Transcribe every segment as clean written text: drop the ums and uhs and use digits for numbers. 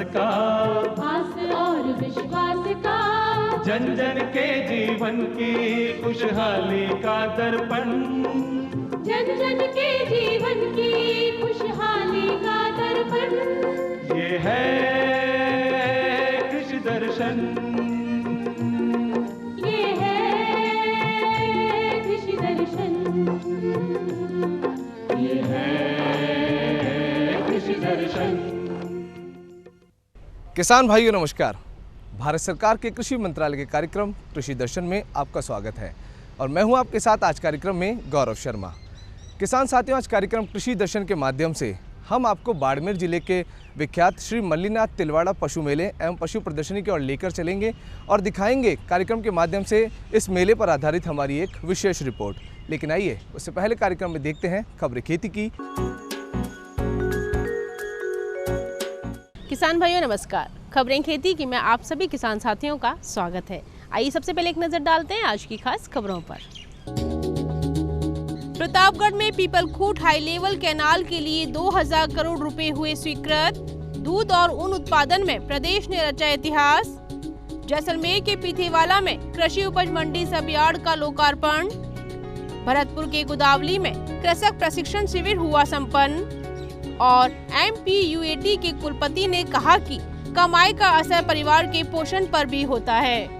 का, आस और विश्वास का, जन जन के जीवन की खुशहाली का दर्पण, जन जन के जीवन की खुशहाली का दर्पण। ये है कृषि दर्शन, ये है कृषि दर्शन, ये है कृषि दर्शन। किसान भाइयों नमस्कार। भारत सरकार के कृषि मंत्रालय के कार्यक्रम कृषि दर्शन में आपका स्वागत है और मैं हूं आपके साथ आज कार्यक्रम में गौरव शर्मा। किसान साथियों, आज कार्यक्रम कृषि दर्शन के माध्यम से हम आपको बाड़मेर जिले के विख्यात श्री मल्लीनाथ तिलवाड़ा पशु मेले एवं पशु प्रदर्शनी की ओर लेकर चलेंगे और दिखाएंगे कार्यक्रम के माध्यम से इस मेले पर आधारित हमारी एक विशेष रिपोर्ट। लेकिन आइए उससे पहले कार्यक्रम में देखते हैं खबरें खेती की। किसान भाइयों नमस्कार। खबरें खेती की में आप सभी किसान साथियों का स्वागत है। आइए सबसे पहले एक नजर डालते हैं आज की खास खबरों पर। प्रतापगढ़ में पीपलखूट हाई लेवल कैनाल के लिए 2000 करोड़ रुपए हुए स्वीकृत। दूध और ऊन उत्पादन में प्रदेश ने रचा इतिहास। जैसलमेर के पीथेवाला में कृषि उपज मंडी सब यार्ड का लोकार्पण। भरतपुर के गुदावली में कृषक प्रशिक्षण शिविर हुआ संपन्न। और MPUAT के कुलपति ने कहा कि कमाई का असर परिवार के पोषण पर भी होता है।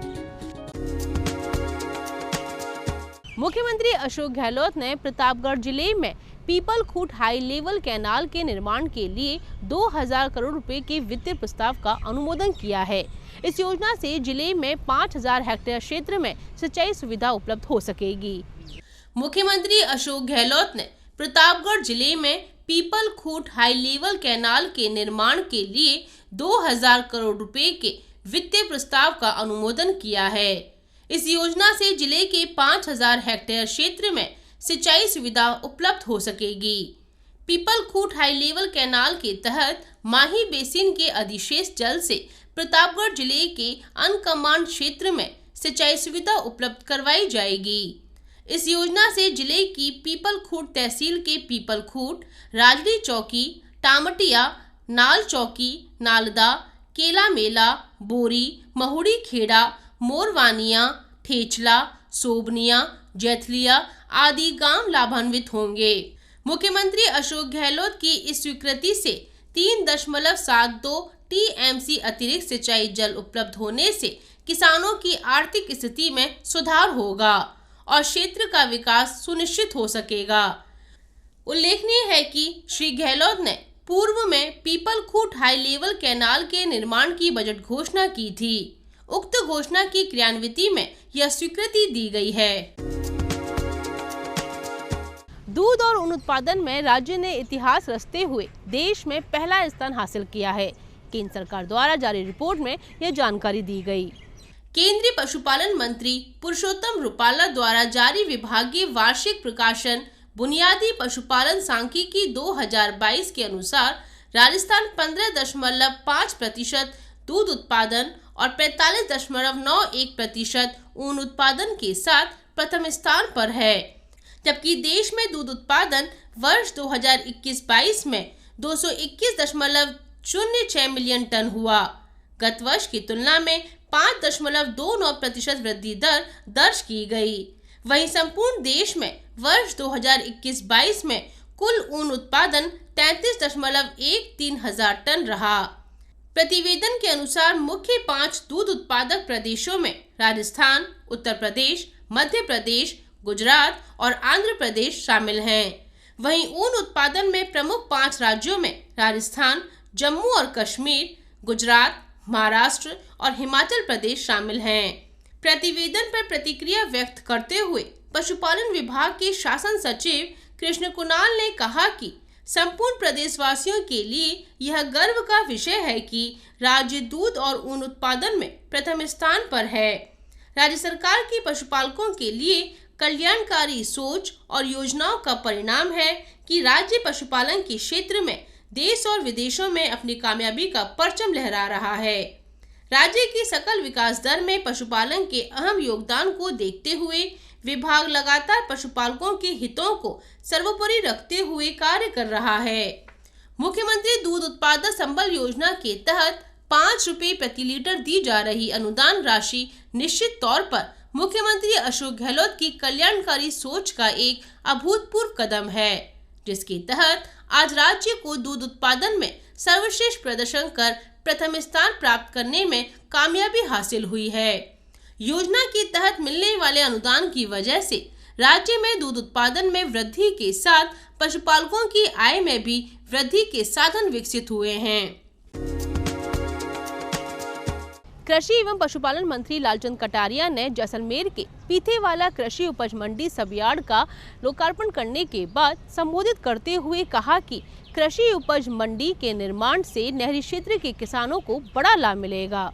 मुख्यमंत्री अशोक गहलोत ने प्रतापगढ़ जिले में पीपलखूट हाई लेवल कैनाल के निर्माण के लिए 2000 करोड़ रुपए के वित्तीय प्रस्ताव का अनुमोदन किया है। इस योजना से जिले में 5000 हेक्टेयर क्षेत्र में सिंचाई सुविधा उपलब्ध हो सकेगी। मुख्यमंत्री अशोक गहलोत ने प्रतापगढ़ जिले में पीपलखूट हाई लेवल कैनाल के निर्माण के लिए 2000 करोड़ रुपए के वित्तीय प्रस्ताव का अनुमोदन किया है। इस योजना से जिले के 5000 हेक्टेयर क्षेत्र में सिंचाई सुविधा उपलब्ध हो सकेगी। पीपलखूट हाई लेवल कैनाल के तहत माही बेसिन के अधिशेष जल से प्रतापगढ़ जिले के अनकमांड क्षेत्र में सिंचाई सुविधा उपलब्ध करवाई जाएगी। इस योजना से जिले की पीपलखूट तहसील के पीपलखूट, राजली चौकी, टामटिया, नाल चौकी, नालदा, केला मेला, बोरी, महुड़ी खेड़ा, मोरवानिया, ठेचला, सोबनिया, जैथलिया आदि गांव लाभान्वित होंगे। मुख्यमंत्री अशोक गहलोत की इस स्वीकृति से 3.72 TMC अतिरिक्त सिंचाई जल उपलब्ध होने से किसानों की आर्थिक स्थिति में सुधार होगा और क्षेत्र का विकास सुनिश्चित हो सकेगा। उल्लेखनीय है कि श्री गहलोत ने पूर्व में पीपलखूट हाई लेवल कैनाल के निर्माण की बजट घोषणा की थी। उक्त घोषणा की क्रियान्विति में यह स्वीकृति दी गई है। दूध और ऊन उत्पादन में राज्य ने इतिहास रचते हुए देश में पहला स्थान हासिल किया है। केंद्र सरकार द्वारा जारी रिपोर्ट में यह जानकारी दी गई। केंद्रीय पशुपालन मंत्री पुरुषोत्तम रुपाला द्वारा जारी विभागीय वार्षिक प्रकाशन बुनियादी पशुपालन सांख्यिकी 2022 के अनुसार राजस्थान 15.5% दूध उत्पादन और 45.91% ऊन उत्पादन के साथ प्रथम स्थान पर है, जबकि देश में दूध उत्पादन वर्ष 2021-22 में 221.06 मिलियन टन हुआ। गत वर्ष की तुलना में 5.29% वृद्धि दर दर्ज की गई। वहीं संपूर्ण देश में वर्ष 2021-22 में कुल ऊन उत्पादन 33.13 हजार टन रहा। प्रतिवेदन के अनुसार मुख्य 5 दूध उत्पादक प्रदेशों में राजस्थान, उत्तर प्रदेश, मध्य प्रदेश, गुजरात और आंध्र प्रदेश शामिल हैं। वहीं ऊन उत्पादन में प्रमुख 5 राज्यों में राजस्थान, जम्मू और कश्मीर, गुजरात, महाराष्ट्र और हिमाचल प्रदेश शामिल हैं। प्रतिवेदन पर प्रतिक्रिया व्यक्त करते हुए पशुपालन विभाग के शासन सचिव कृष्ण कुणाल ने कहा कि संपूर्ण प्रदेशवासियों के लिए यह गर्व का विषय है कि राज्य दूध और ऊन उत्पादन में प्रथम स्थान पर है। राज्य सरकार की पशुपालकों के लिए कल्याणकारी सोच और योजनाओं का परिणाम है कि राज्य पशुपालन के क्षेत्र में देश और विदेशों में अपनी कामयाबी का परचम लहरा रहा है। राज्य की सकल विकास दर में पशुपालन के अहम योगदान को देखते हुए विभाग लगातार पशुपालकों के हितों को सर्वोपरि रखते हुए कार्य कर रहा है। मुख्यमंत्री दूध उत्पादक संबल योजना के तहत 5 रुपए प्रति लीटर दी जा रही अनुदान राशि निश्चित तौर पर मुख्यमंत्री अशोक गहलोत की कल्याणकारी सोच का एक अभूतपूर्व कदम है, जिसके तहत आज राज्य को दूध उत्पादन में सर्वश्रेष्ठ प्रदर्शन कर प्रथम स्थान प्राप्त करने में कामयाबी हासिल हुई है। योजना के तहत मिलने वाले अनुदान की वजह से राज्य में दूध उत्पादन में वृद्धि के साथ पशुपालकों की आय में भी वृद्धि के साधन विकसित हुए हैं। कृषि एवं पशुपालन मंत्री लालचंद कटारिया ने जैसलमेर के पीथेवाला कृषि उपज मंडी सबयार्ड का लोकार्पण करने के बाद संबोधित करते हुए कहा कि कृषि उपज मंडी के निर्माण से नहरी क्षेत्र के किसानों को बड़ा लाभ मिलेगा।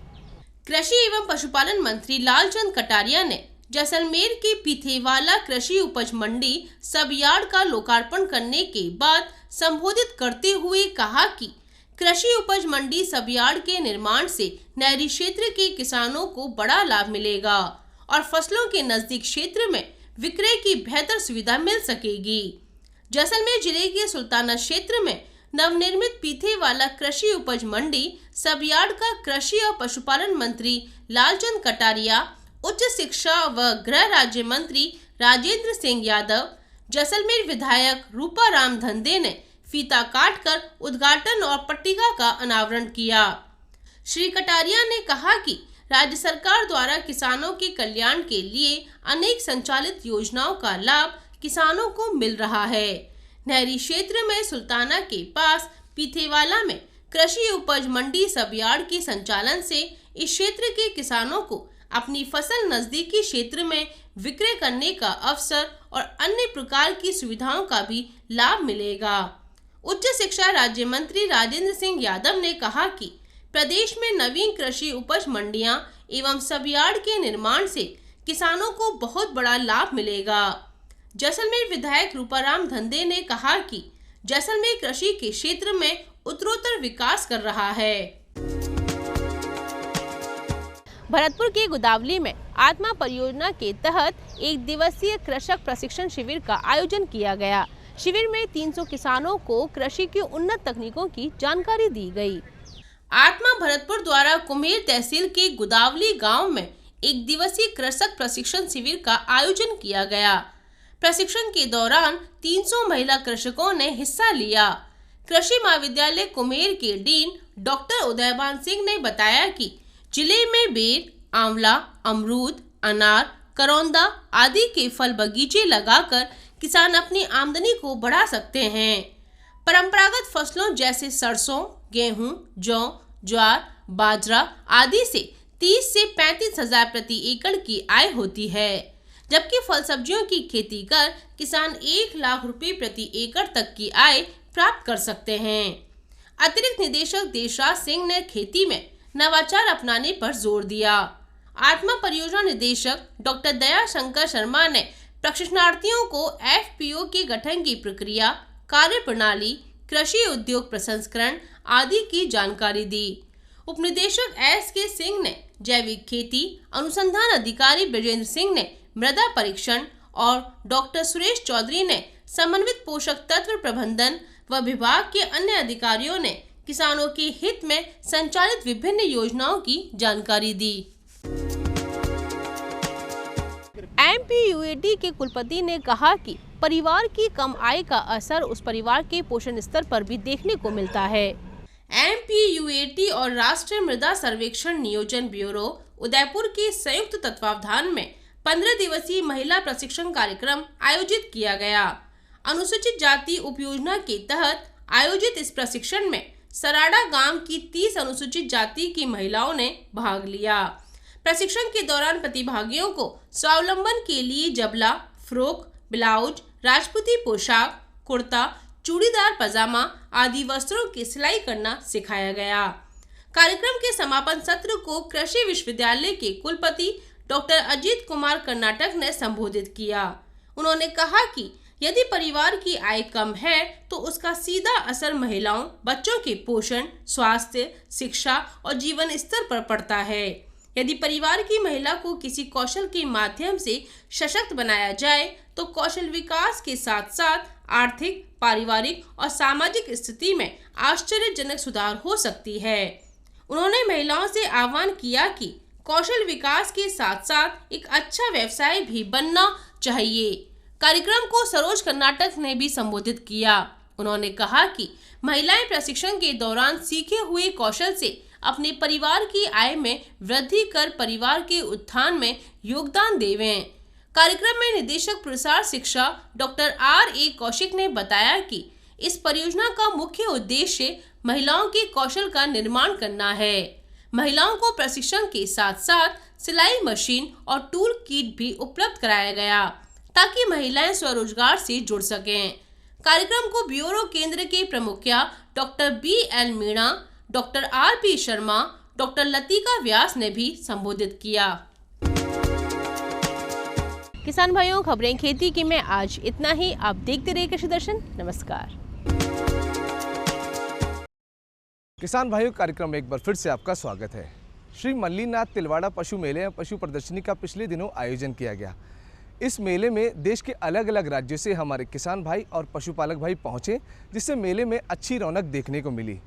कृषि एवं पशुपालन मंत्री लालचंद कटारिया ने जैसलमेर के पीथेवाला कृषि उपज मंडी सबयार्ड का लोकार्पण करने के बाद संबोधित करते हुए कहा कि कृषि उपज मंडी सबयार्ड के निर्माण से नहरी क्षेत्र के किसानों को बड़ा लाभ मिलेगा और फसलों के नजदीक क्षेत्र में विक्रय की बेहतर सुविधा मिल सकेगी। जैसलमेर जिले के सुल्ताना क्षेत्र में नवनिर्मित पीथेवाला कृषि उपज मंडी सबयार्ड का कृषि और पशुपालन मंत्री लालचंद कटारिया, उच्च शिक्षा व गृह राज्य मंत्री राजेंद्र सिंह यादव, जैसलमेर विधायक रूपाराम धंधे ने फीता काटकर उद्घाटन और पट्टिका का अनावरण किया। श्री कटारिया ने कहा कि राज्य सरकार द्वारा किसानों के कल्याण के लिए अनेक संचालित योजनाओं का लाभ किसानों को मिल रहा है। नहरी क्षेत्र में सुल्ताना के पास पीथेवाला में कृषि उपज मंडी सबयार्ड के संचालन से इस क्षेत्र के किसानों को अपनी फसल नजदीकी क्षेत्र में विक्रय करने का अवसर और अन्य प्रकार की सुविधाओं का भी लाभ मिलेगा। उच्च शिक्षा राज्य मंत्री राजेंद्र सिंह यादव ने कहा कि प्रदेश में नवीन कृषि उपज मंडियां एवं सबयार्ड के निर्माण से किसानों को बहुत बड़ा लाभ मिलेगा। जैसलमेर विधायक रूपाराम धंधे ने कहा कि जैसलमेर कृषि के क्षेत्र में उत्तरोत्तर विकास कर रहा है। भरतपुर के गोदावली में आत्मा परियोजना के तहत एक दिवसीय कृषक प्रशिक्षण शिविर का आयोजन किया गया। शिविर में 300 किसानों को कृषि की उन्नत तकनीकों की जानकारी दी गई। आत्मा भरतपुर द्वारा कुम्हेर तहसील के गोदावली गांव में एक दिवसीय कृषक प्रशिक्षण शिविर का आयोजन किया गया। प्रशिक्षण के दौरान 300 महिला कृषकों ने हिस्सा लिया। कृषि महाविद्यालय कुम्हेर के डीन डॉक्टर उदयभान सिंह ने बताया कि जिले में बेर, आंवला, अमरूद, अनार, करौंदा आदि के फल बगीचे लगाकर किसान अपनी आमदनी को बढ़ा सकते हैं। परंपरागत फसलों जैसे सरसों, गेहूं, जौ, ज्वार, बाजरा आदि से 30 से 35 हजार प्रति एकड़ की आय होती है, जबकि फल सब्जियों की खेती कर किसान 1 लाख रुपए प्रति एकड़ तक की आय प्राप्त कर सकते हैं। अतिरिक्त निदेशक देशराज सिंह ने खेती में नवाचार अपनाने पर जोर दिया। आत्मा परियोजना निदेशक डॉक्टर दया शंकर शर्मा ने प्रशिक्षणार्थियों को FPO के गठन की प्रक्रिया, कार्य प्रणाली, कृषि उद्योग प्रसंस्करण आदि की जानकारी दी। उपनिदेशक SK सिंह ने जैविक खेती, अनुसंधान अधिकारी ब्रजेंद्र सिंह ने मृदा परीक्षण और डॉक्टर सुरेश चौधरी ने समन्वित पोषक तत्व प्रबंधन व विभाग के अन्य अधिकारियों ने किसानों के हित में संचालित विभिन्न योजनाओं की जानकारी दी। MPUAT के कुलपति ने कहा कि परिवार की कम आय का असर उस परिवार के पोषण स्तर पर भी देखने को मिलता है। MPUAT और राष्ट्रीय मृदा सर्वेक्षण नियोजन ब्यूरो उदयपुर के संयुक्त तत्वावधान में 15 दिवसीय महिला प्रशिक्षण कार्यक्रम आयोजित किया गया। अनुसूचित जाति उपयोजना के तहत आयोजित इस प्रशिक्षण में सराड़ा गांव की 30 अनुसूचित जाति की महिलाओं ने भाग लिया। प्रशिक्षण के दौरान प्रतिभागियों को स्वावलंबन के लिए जबला, फ्रॉक, ब्लाउज, राजपूती पोशाक, कुर्ता, चूड़ीदार पजामा आदि वस्त्रों की सिलाई करना सिखाया गया। कार्यक्रम के समापन सत्र को कृषि विश्वविद्यालय के कुलपति डॉक्टर अजीत कुमार कर्नाटक ने संबोधित किया। उन्होंने कहा कि यदि परिवार की आय कम है तो उसका सीधा असर महिलाओं, बच्चों के पोषण, स्वास्थ्य, शिक्षा और जीवन स्तर पर पड़ता है। यदि परिवार की महिला को किसी कौशल के माध्यम से सशक्त बनाया जाए तो कौशल विकास के साथ साथ आर्थिक, पारिवारिक और सामाजिक स्थिति में आश्चर्यजनक सुधार हो सकती है। उन्होंने महिलाओं से आह्वान किया कि कौशल विकास के साथ साथ एक अच्छा व्यवसाय भी बनना चाहिए। कार्यक्रम को सरोज कर्नाटक ने भी संबोधित किया। उन्होंने कहा कि महिलाएं प्रशिक्षण के दौरान सीखे हुए कौशल से अपने परिवार की आय में वृद्धि कर परिवार के उत्थान में योगदान देवें। कार्यक्रम में निदेशक प्रसार शिक्षा डॉक्टर R.A. कौशिक ने बताया कि इस परियोजना का मुख्य उद्देश्य महिलाओं के कौशल का निर्माण करना है। महिलाओं को प्रशिक्षण के साथ साथ सिलाई मशीन और टूल किट भी उपलब्ध कराया गया ताकि महिलाएं स्वरोजगार से जुड़ सकें। कार्यक्रम को ब्यूरो केंद्र के प्रमुखिया doctor B.L. Meena, doctor R.P. Sharma, doctor Latika Vyas ने भी संबोधित किया। किसान भाइयों, खबरें खेती की में आज इतना ही। आप देखते रहिए कृषि दर्शन। नमस्कार। किसान भाइयों, कार्यक्रम में एक बार फिर से आपका स्वागत है। श्री मल्लीनाथ तिलवाड़ा पशु मेले या पशु प्रदर्शनी का पिछले दिनों आयोजन किया गया। इस मेले में देश के अलग अलग राज्यों से हमारे किसान भाई और पशुपालक भाई पहुंचे, जिससे मेले में अच्छी रौनक देखने को मिली।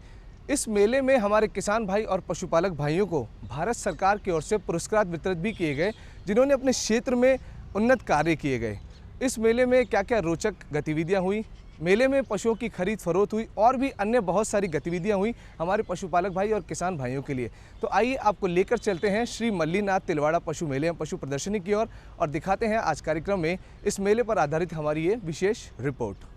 इस मेले में हमारे किसान भाई और पशुपालक भाइयों को भारत सरकार की ओर से पुरस्कार वितरित भी किए गए, जिन्होंने अपने क्षेत्र में उन्नत कार्य किए गए। इस मेले में क्या क्या रोचक गतिविधियां हुई, मेले में पशुओं की खरीद फरोख्त हुई और भी अन्य बहुत सारी गतिविधियां हुई हमारे पशुपालक भाई और किसान भाइयों के लिए। तो आइए आपको लेकर चलते हैं श्री मल्लीनाथ तिलवाड़ा पशु मेले या पशु प्रदर्शनी की ओर और दिखाते हैं आज कार्यक्रम में इस मेले पर आधारित हमारी ये विशेष रिपोर्ट।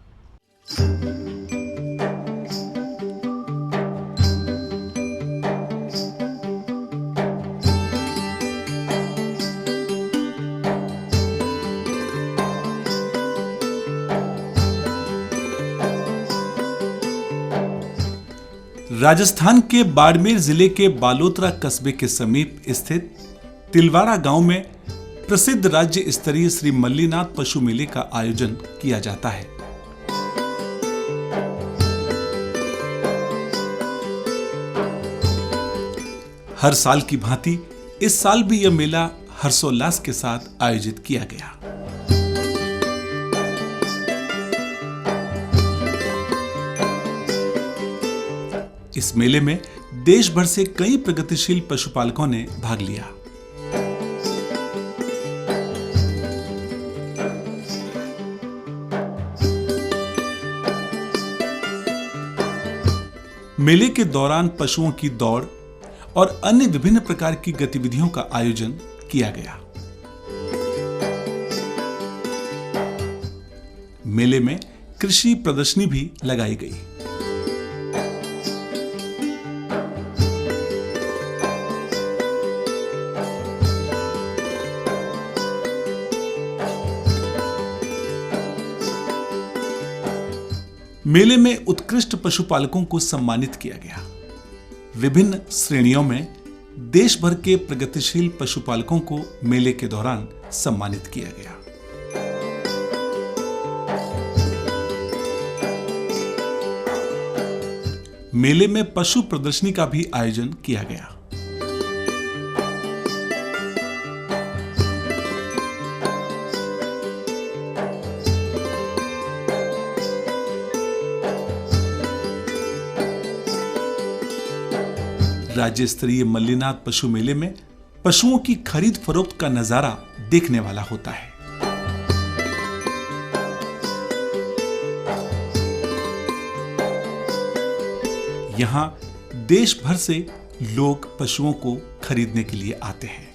राजस्थान के बाड़मेर जिले के बालोतरा कस्बे के समीप स्थित तिलवाड़ा गांव में प्रसिद्ध राज्य स्तरीय श्री मल्लीनाथ पशु मेले का आयोजन किया जाता है। हर साल की भांति इस साल भी यह मेला हर्षोल्लास के साथ आयोजित किया गया। इस मेले में देश भर से कई प्रगतिशील पशुपालकों ने भाग लिया। मेले के दौरान पशुओं की दौड़ और अन्य विभिन्न प्रकार की गतिविधियों का आयोजन किया गया। मेले में कृषि प्रदर्शनी भी लगाई गई। मेले में उत्कृष्ट पशुपालकों को सम्मानित किया गया। विभिन्न श्रेणियों में देश भर के प्रगतिशील पशुपालकों को मेले के दौरान सम्मानित किया गया। मेले में पशु प्रदर्शनी का भी आयोजन किया गया। राज्य स्तरीय मल्लीनाथ पशु मेले में पशुओं की खरीद फरोख्त का नजारा देखने वाला होता है। यहां देश भर से लोग पशुओं को खरीदने के लिए आते हैं।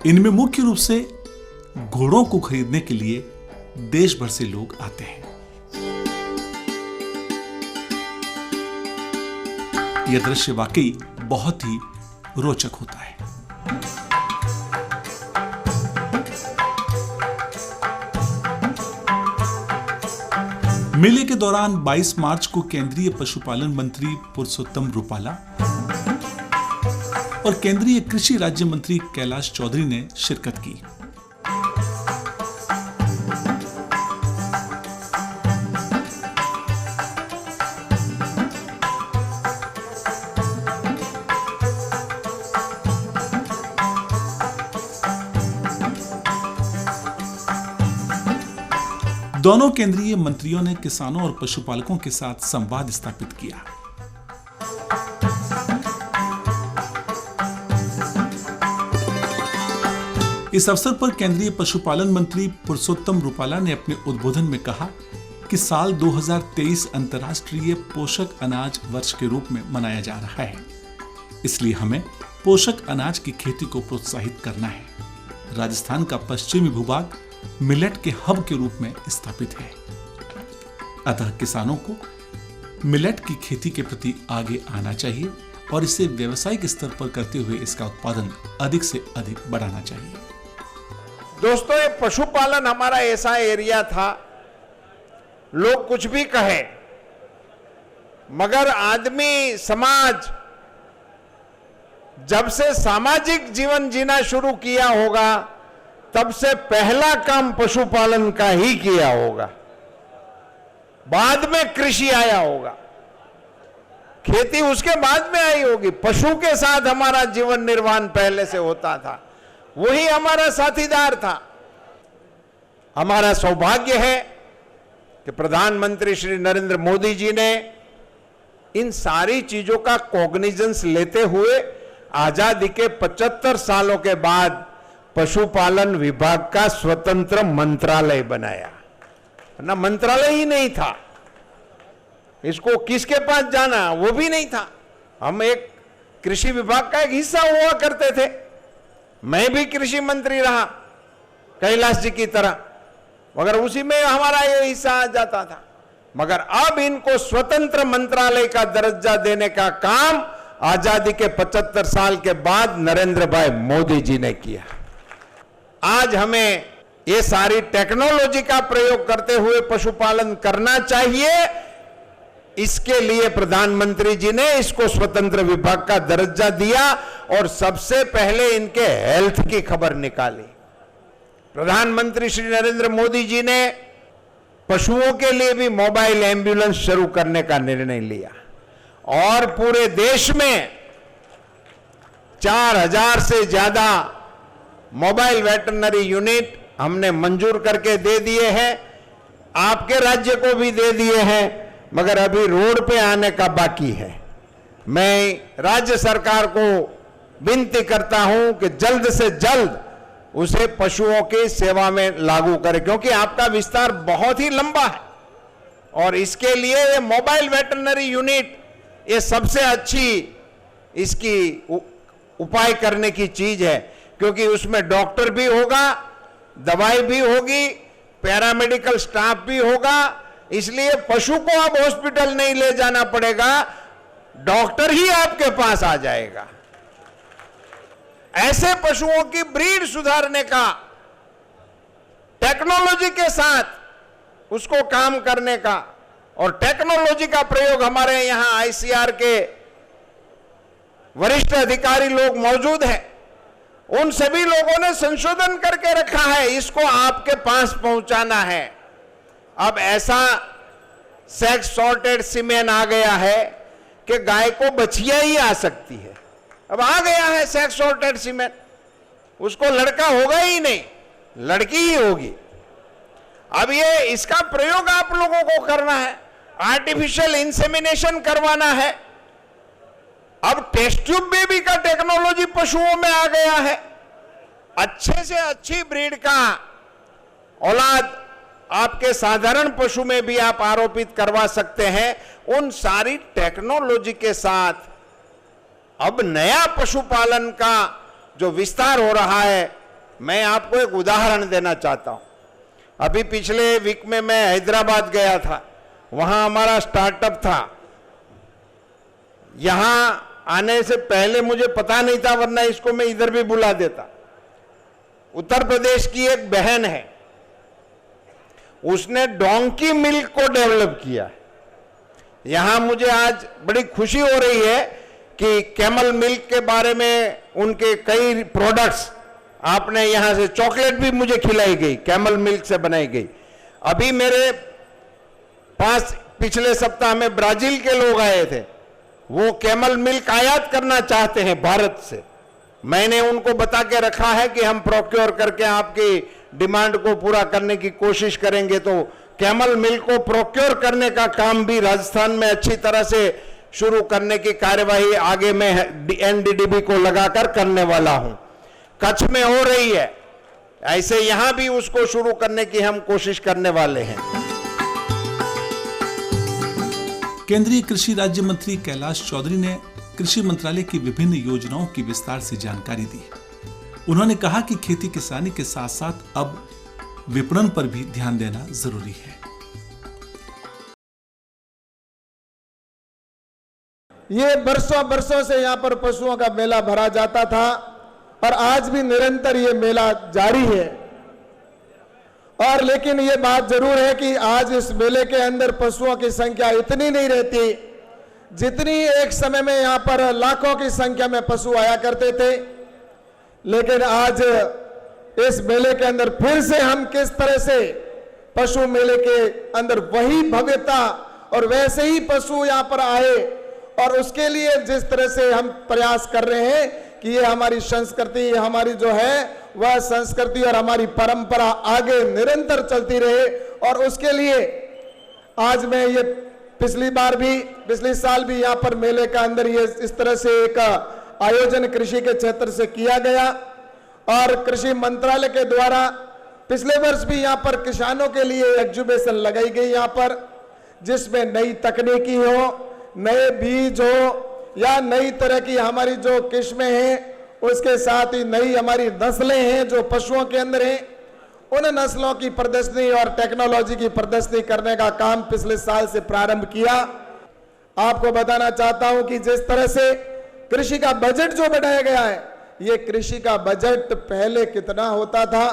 इनमें मुख्य रूप से घोड़ों को खरीदने के लिए देश भर से लोग आते हैं। यह दृश्य वाकई बहुत ही रोचक होता है। मेले के दौरान 22 मार्च को केंद्रीय पशुपालन मंत्री पुरुषोत्तम रूपाला और केंद्रीय कृषि राज्य मंत्री कैलाश चौधरी ने शिरकत की। दोनों केंद्रीय मंत्रियों ने किसानों और पशुपालकों के साथ संवाद स्थापित किया। इस अवसर पर केंद्रीय पशुपालन मंत्री पुरुषोत्तम रूपाला ने अपने उद्बोधन में कहा कि साल 2023 अंतर्राष्ट्रीय पोषक अनाज वर्ष के रूप में मनाया जा रहा है, इसलिए हमें पोषक अनाज की खेती को प्रोत्साहित करना है। राजस्थान का पश्चिमी भूभाग मिलेट के हब के रूप में स्थापित है, अतः किसानों को मिलेट की खेती के प्रति आगे आना चाहिए और इसे व्यावसायिक स्तर पर करते हुए इसका उत्पादन अधिक से अधिक बढ़ाना चाहिए। दोस्तों, ये पशुपालन हमारा ऐसा एरिया था, लोग कुछ भी कहे, मगर आदमी समाज जब से सामाजिक जीवन जीना शुरू किया होगा तब से पहला काम पशुपालन का ही किया होगा, बाद में कृषि आया होगा, खेती उसके बाद में आई होगी। पशु के साथ हमारा जीवन निर्वाह पहले से होता था, वही हमारा साथीदार था। हमारा सौभाग्य है कि प्रधानमंत्री श्री नरेंद्र मोदी जी ने इन सारी चीजों का कॉग्निजेंस लेते हुए आजादी के 75 सालों के बाद पशुपालन विभाग का स्वतंत्र मंत्रालय बनाया। ना मंत्रालय ही नहीं था, इसको किसके पास जाना वो भी नहीं था। हम एक कृषि विभाग का एक हिस्सा हुआ करते थे, मैं भी कृषि मंत्री रहा कैलाश जी की तरह, मगर उसी में हमारा ये हिस्सा आ जाता था। मगर अब इनको स्वतंत्र मंत्रालय का दर्जा देने का काम आजादी के 75 साल के बाद नरेंद्र भाई मोदी जी ने किया। आज हमें ये सारी टेक्नोलॉजी का प्रयोग करते हुए पशुपालन करना चाहिए। इसके लिए प्रधानमंत्री जी ने इसको स्वतंत्र विभाग का दर्जा दिया और सबसे पहले इनके हेल्थ की खबर निकाली। प्रधानमंत्री श्री नरेंद्र मोदी जी ने पशुओं के लिए भी मोबाइल एम्बुलेंस शुरू करने का निर्णय लिया और पूरे देश में 4000 से ज्यादा मोबाइल वेटरनरी यूनिट हमने मंजूर करके दे दिए हैं। आपके राज्य को भी दे दिए हैं, मगर अभी रोड पे आने का बाकी है। मैं राज्य सरकार को विनती करता हूं कि जल्द से जल्द उसे पशुओं की सेवा में लागू करें, क्योंकि आपका विस्तार बहुत ही लंबा है और इसके लिए ये मोबाइल वेटरनरी यूनिट ये सबसे अच्छी इसकी उपाय करने की चीज है, क्योंकि उसमें डॉक्टर भी होगा, दवाई भी होगी, पैरामेडिकल स्टाफ भी होगा। इसलिए पशु को अब हॉस्पिटल नहीं ले जाना पड़ेगा, डॉक्टर ही आपके पास आ जाएगा। ऐसे पशुओं की ब्रीड सुधारने का, टेक्नोलॉजी के साथ उसको काम करने का, और टेक्नोलॉजी का प्रयोग हमारे यहां आईसीआर के वरिष्ठ अधिकारी लोग मौजूद हैं, उन सभी लोगों ने संशोधन करके रखा है, इसको आपके पास पहुंचाना है। अब ऐसा सेक्स सॉर्टेड सीमेन आ गया है कि गाय को बछिया ही आ सकती है। अब आ गया है सेक्स सॉर्टेड सीमेन, उसको लड़का होगा ही नहीं, लड़की ही होगी। अब ये इसका प्रयोग आप लोगों को करना है, आर्टिफिशियल इंसेमिनेशन करवाना है। अब टेस्ट ट्यूब बेबी का टेक्नोलॉजी पशुओं में आ गया है। अच्छे से अच्छी ब्रीड का औलाद आपके साधारण पशु में भी आप आरोपित करवा सकते हैं। उन सारी टेक्नोलॉजी के साथ अब नया पशुपालन का जो विस्तार हो रहा है, मैं आपको एक उदाहरण देना चाहता हूं। अभी पिछले वीक में मैं हैदराबाद गया था, वहां हमारा स्टार्टअप था। यहां आने से पहले मुझे पता नहीं था, वरना इसको मैं इधर भी बुला देता। उत्तर प्रदेश की एक बहन है, उसने डोंकी मिल्क को डेवलप किया है। यहां मुझे आज बड़ी खुशी हो रही है कि कैमल मिल्क के बारे में उनके कई प्रोडक्ट्स, आपने यहां से चॉकलेट भी मुझे खिलाई गई, कैमल मिल्क से बनाई गई। अभी मेरे पास पिछले सप्ताह में ब्राजील के लोग आए थे, वो कैमल मिल्क आयात करना चाहते हैं भारत से। मैंने उनको बता के रखा है कि हम प्रोक्योर करके आपकी डिमांड को पूरा करने की कोशिश करेंगे। तो कैमल मिल्क को प्रोक्योर करने का काम भी राजस्थान में अच्छी तरह से शुरू करने की कार्यवाही आगे मैं एनडीडीबी को लगाकर करने वाला हूं। कच्छ में हो रही है, ऐसे यहां भी उसको शुरू करने की हम कोशिश करने वाले हैं। केंद्रीय कृषि राज्य मंत्री कैलाश चौधरी ने कृषि मंत्रालय की विभिन्न योजनाओं की विस्तार से जानकारी दी। उन्होंने कहा कि खेती किसानी के साथ साथ अब विपणन पर भी ध्यान देना जरूरी है। ये बरसों से यहाँ पर पशुओं का मेला भरा जाता था और आज भी निरंतर ये मेला जारी है। और लेकिन ये बात जरूर है कि आज इस मेले के अंदर पशुओं की संख्या इतनी नहीं रहती जितनी एक समय में यहाँ पर लाखों की संख्या में पशु आया करते थे। लेकिन आज इस मेले के अंदर फिर से हम किस तरह से पशु मेले के अंदर वही भव्यता और वैसे ही पशु यहाँ पर आए और उसके लिए जिस तरह से हम प्रयास कर रहे हैं कि ये हमारी संस्कृति, हमारी जो है वह संस्कृति और हमारी परंपरा आगे निरंतर चलती रहे। और उसके लिए आज मैं ये पिछली साल भी यहाँ पर मेले का अंदर ये इस तरह से एक आयोजन कृषि के क्षेत्र से किया गया और कृषि मंत्रालय के द्वारा पिछले वर्ष भी यहाँ पर किसानों के लिए एग्जीबिशन लगाई गई यहाँ पर, जिसमें नई तकनीकी हो, नए बीज हो या नई तरह की हमारी जो किस्में हैं, उसके साथ ही नई हमारी नस्लें हैं जो पशुओं के अंदर हैं, उन नस्लों की प्रदर्शनी और टेक्नोलॉजी की प्रदर्शनी करने का काम पिछले साल से प्रारंभ किया। आपको बताना चाहता हूं कि जिस तरह से कृषि का बजट जो बढ़ाया गया है, ये कृषि का बजट पहले कितना होता था,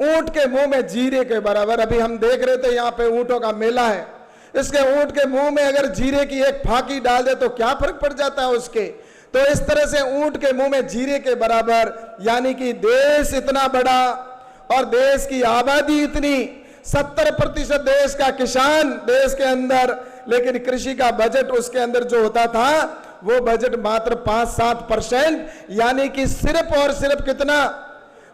ऊंट के मुंह में जीरे के बराबर। अभी हम देख रहे थे यहाँ पे ऊंटों का मेला है, इसके ऊंट के मुंह में अगर जीरे की एक फाकी डाल दे तो क्या फर्क पड़ जाता है उसके। तो इस तरह से ऊंट के मुंह में जीरे के बराबर, यानी कि देश इतना बड़ा और देश की आबादी इतनी, 70% देश का किसान देश के अंदर, लेकिन कृषि का बजट उसके अंदर जो होता था वो बजट मात्र 5-7%, यानी कि सिर्फ और सिर्फ कितना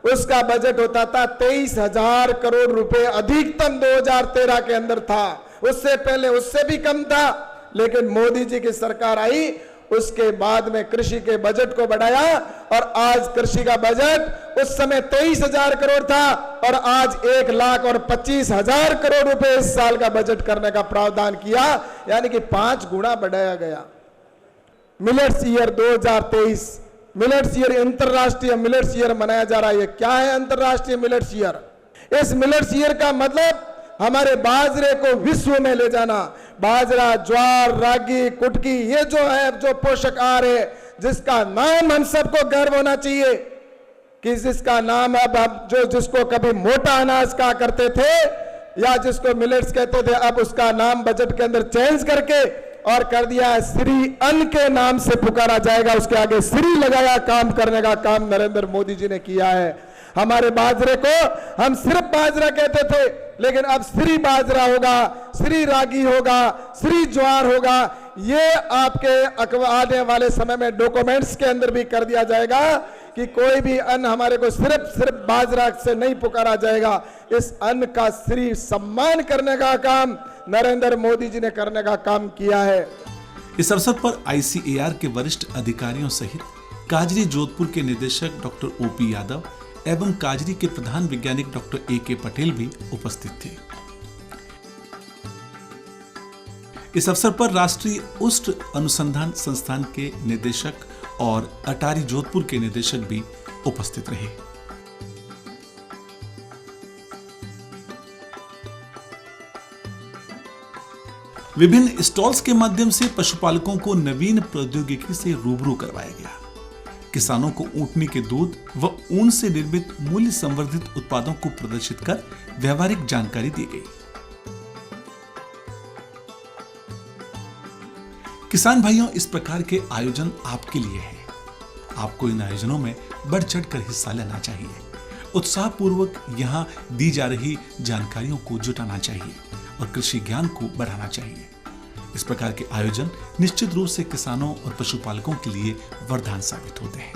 उसका बजट होता था 23,000 करोड़ रुपए अधिकतम 2013 के अंदर था। उससे पहले उससे भी कम था, लेकिन मोदी जी की सरकार आई, उसके बाद में कृषि के बजट को बढ़ाया और आज कृषि का बजट उस समय 23,000 करोड़ था और आज 1,25,000 करोड़ रुपए इस साल का बजट करने का प्रावधान किया, यानी कि 5 गुना बढ़ाया गया। मिलेट्स ईयर 2023, मिलेट्स ईयर, अंतरराष्ट्रीय मिलेट्स ईयर मनाया जा रहा है। क्या है अंतरराष्ट्रीय मिलेट्स ईयर? इस मिलेट्स ईयर का मतलब हमारे बाजरे को विश्व में ले जाना। बाजरा, ज्वार, रागी, कुटकी, ये जो है जो पोषक आहार है, जिसका नाम हम सबको गर्व होना चाहिए कि जिसका नाम अब जो जिसको कभी मोटा अनाज कहा करते थे या जिसको मिलेट्स कहते थे, अब उसका नाम बजट के अंदर चेंज करके और कर दिया है श्री अन्न के नाम से पुकारा जाएगा। उसके आगे श्री लगाया काम करने का काम नरेंद्र मोदी जी ने किया है। हमारे बाजरे को हम सिर्फ बाजरा कहते थे, लेकिन अब श्री बाजरा होगा, श्री रागी होगा, श्री ज्वार होगा। ये आपके आने वाले समय में डॉक्यूमेंट्स के अंदर भी कर दिया जाएगा कि कोई भी अन्न हमारे को सिर्फ बाजरा से नहीं पुकारा जाएगा। इस अन्न का श्री सम्मान करने का काम नरेंद्र मोदी जी ने करने का काम किया है। इस अवसर पर ICAR के वरिष्ठ अधिकारियों सहित काजरी जोधपुर के निदेशक डॉक्टर OP यादव एवं काजरी के प्रधान वैज्ञानिक डॉक्टर AK पटेल भी उपस्थित थे। इस अवसर पर राष्ट्रीय उष्ट अनुसंधान संस्थान के निदेशक और अटारी जोधपुर के निदेशक भी उपस्थित रहे। विभिन्न स्टॉल्स के माध्यम से पशुपालकों को नवीन प्रौद्योगिकी से रूबरू करवाया गया। किसानों को ऊँटनी के दूध व ऊन से निर्मित मूल्य संवर्धित उत्पादों को प्रदर्शित कर व्यवहारिक जानकारी दी गई। किसान भाइयों, इस प्रकार के आयोजन आपके लिए है। आपको इन आयोजनों में बढ़ चढ़कर हिस्सा लेना चाहिए, उत्साहपूर्वक यहाँ दी जा रही जानकारियों को जुटाना चाहिए और कृषि ज्ञान को बढ़ाना चाहिए। इस प्रकार के आयोजन निश्चित रूप से किसानों और पशुपालकों के लिए वरदान साबित होते हैं।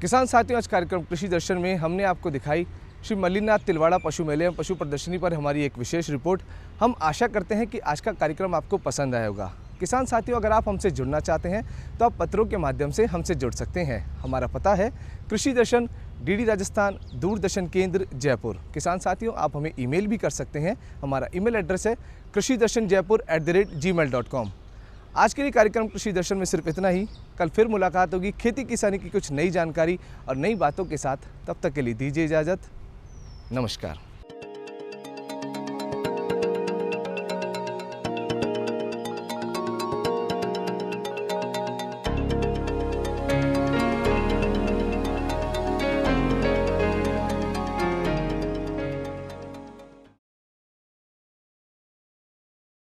किसान साथियों, आज कार्यक्रम कृषि दर्शन में हमने आपको दिखाई श्री मल्लीनाथ तिलवाड़ा पशु मेले एवं पशु प्रदर्शनी पर हमारी एक विशेष रिपोर्ट। हम आशा करते हैं कि आज का कार्यक्रम आपको पसंद आया होगा। किसान साथियों, अगर आप हमसे जुड़ना चाहते हैं तो आप पत्रों के माध्यम से हमसे जुड़ सकते हैं। हमारा पता है कृषि दर्शन, डीडी राजस्थान, दूरदर्शन केंद्र, जयपुर। किसान साथियों, आप हमें ईमेल भी कर सकते हैं। हमारा ईमेल एड्रेस है krishidarshanjaipur@gmail.com। आज के लिए कार्यक्रम कृषि दर्शन में सिर्फ इतना ही। कल फिर मुलाकात होगी खेती किसानी की कुछ नई जानकारी और नई बातों के साथ। तब तक के लिए दीजिए इजाज़त। नमस्कार।